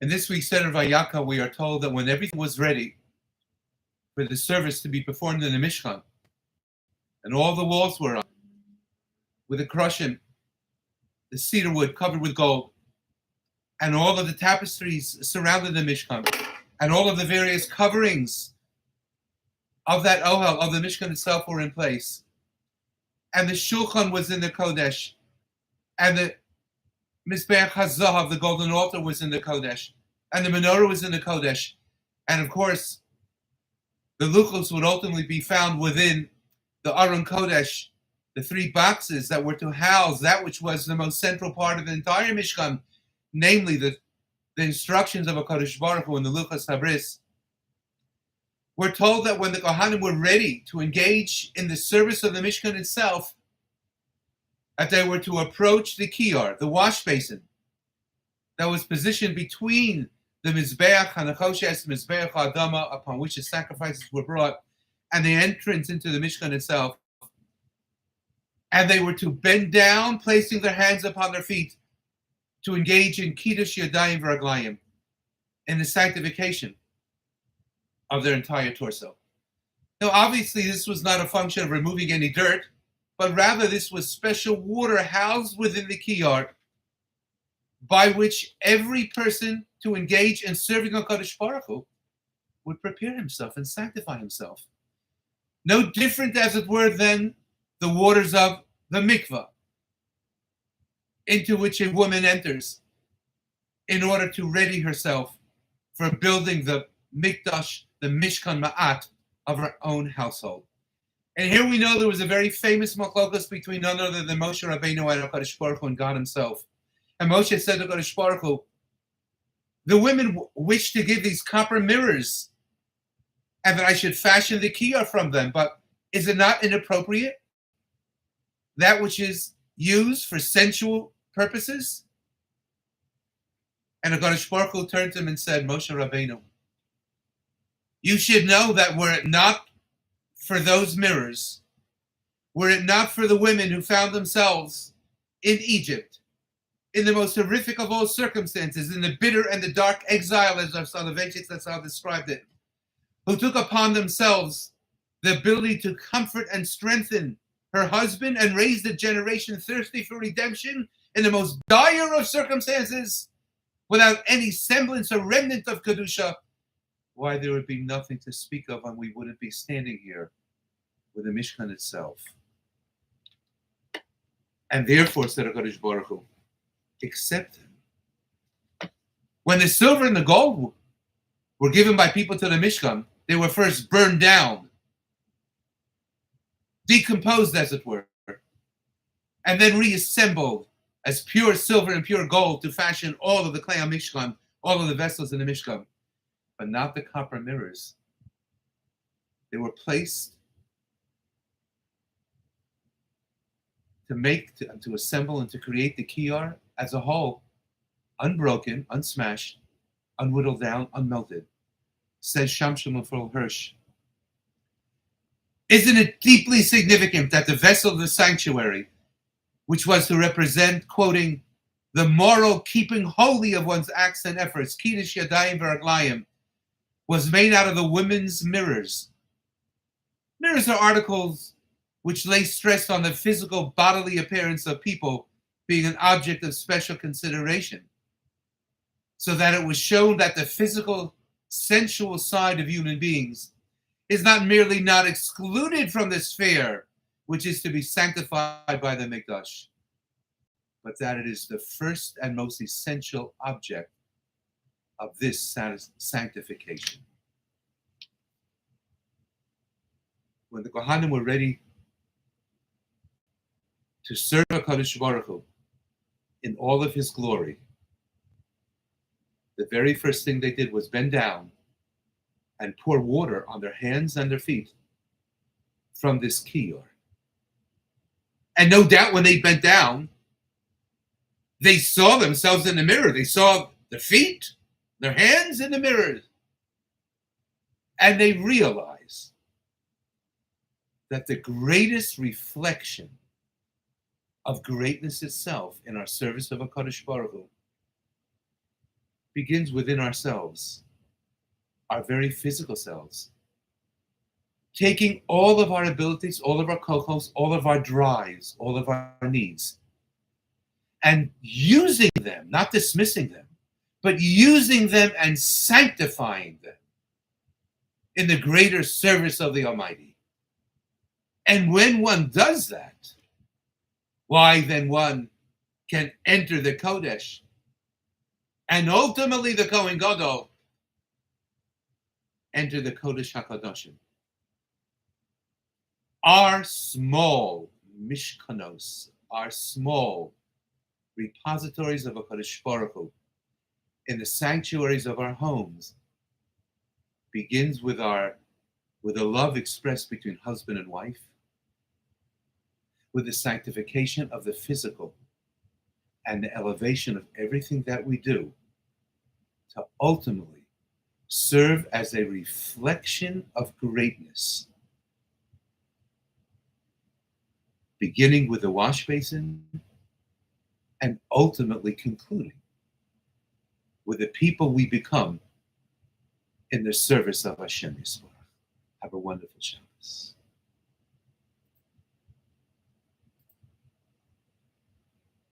In this week's Seder Va'yakhel, we are told that when everything was ready for the service to be performed in the Mishkan, and all the walls were up with the crushim, the cedar wood covered with gold, and all of the tapestries surrounded the Mishkan, and all of the various coverings of that ohel, of the Mishkan itself, were in place. And the shulchan was in the Kodesh, and the Mizbeach HaZahav, the golden altar, was in the Kodesh, and the menorah was in the Kodesh. And of course, the luchos would ultimately be found within the Aron Kodesh, the three boxes that were to house that which was the most central part of the entire Mishkan, namely the instructions of HaKadosh Baruch Hu and the Luchos Habris. We're told that when the Kohanim were ready to engage in the service of the Mishkan itself, that they were to approach the kiyar, the wash basin, that was positioned between the Mizbeach HaNechoshes, Mizbeach HaAdama, upon which the sacrifices were brought, and the entrance into the Mishkan itself. And they were to bend down, placing their hands upon their feet, to engage in Kiddush Yadayim V'Raglayim, in the sanctification of their entire torso. Now, obviously, this was not a function of removing any dirt, but rather this was special water housed within the kiyar, by which every person to engage in serving HaKadosh Baruch Hu would prepare himself and sanctify himself. No different, as it were, than the waters of the mikvah, into which a woman enters in order to ready herself for building the mikdash, the mishkan ma'at of her own household. And here we know there was a very famous machlokas between none other than Moshe Rabbeinu and HaKadosh Baruch Hu and God himself. And Moshe said to HaKadosh Baruch Hu, the women wish to give these copper mirrors and that I should fashion the kiyar from them, but is it not inappropriate? That which is used for sensual purposes? And HaKadosh Baruch Hu turned to him and said, Moshe Rabbeinu, you should know that were it not for those mirrors, were it not for the women who found themselves in Egypt, in the most horrific of all circumstances, in the bitter and the dark exile, as our Soloveitchik Tzaddik described it, who took upon themselves the ability to comfort and strengthen her husband and raised a generation thirsty for redemption in the most dire of circumstances, without any semblance or remnant of Kedusha, why there would be nothing to speak of and we wouldn't be standing here with the Mishkan itself. And therefore, said HaKadosh Baruch Hu, accept him. When the silver and the gold were given by people to the Mishkan, they were first burned down, decomposed as it were, and then reassembled as pure silver and pure gold to fashion all of the Klei HaMishkan, all of the vessels in the Mishkan, but not the copper mirrors. They were placed to assemble and to create the kiyar as a whole, unbroken, unsmashed, unwhittled down, unmelted. Says Shamshon Lefrol Hirsch. Isn't it deeply significant that the vessel of the sanctuary, which was to represent, quoting, the moral keeping holy of one's acts and efforts, Kiddush Yadayim V'Raglayim, was made out of the women's mirrors. Mirrors are articles which lay stress on the physical bodily appearance of people being an object of special consideration, so that it was shown that the physical, sensual side of human beings is not merely not excluded from the sphere which is to be sanctified by the mikdash, but that it is the first and most essential object of this sanctification. When the Kohanim were ready to serve HaKadosh Baruch Hu in all of his glory, the very first thing they did was bend down and pour water on their hands and their feet from this kiyar. And no doubt when they bent down, they saw themselves in the mirror. They saw their feet, their hands in the mirror. And they realized that the greatest reflection of greatness itself in our service of HaKadosh Baruch Hu begins within ourselves, our very physical selves. Taking all of our abilities, all of our kochos, all of our drives, all of our needs, and using them, not dismissing them, but using them and sanctifying them in the greater service of the Almighty. And when one does that, why then one can enter the Kodesh, and ultimately the Kohen Gadol enter the Kodesh HaKadoshim. Our small mishkanos, our small repositories of HaKadosh Baruch Hu in the sanctuaries of our homes begins with a love expressed between husband and wife, with the sanctification of the physical and the elevation of everything that we do to ultimately serve as a reflection of greatness, beginning with the wash basin and ultimately concluding with the people we become in the service of Hashem Yisborach. Have a wonderful Shabbos.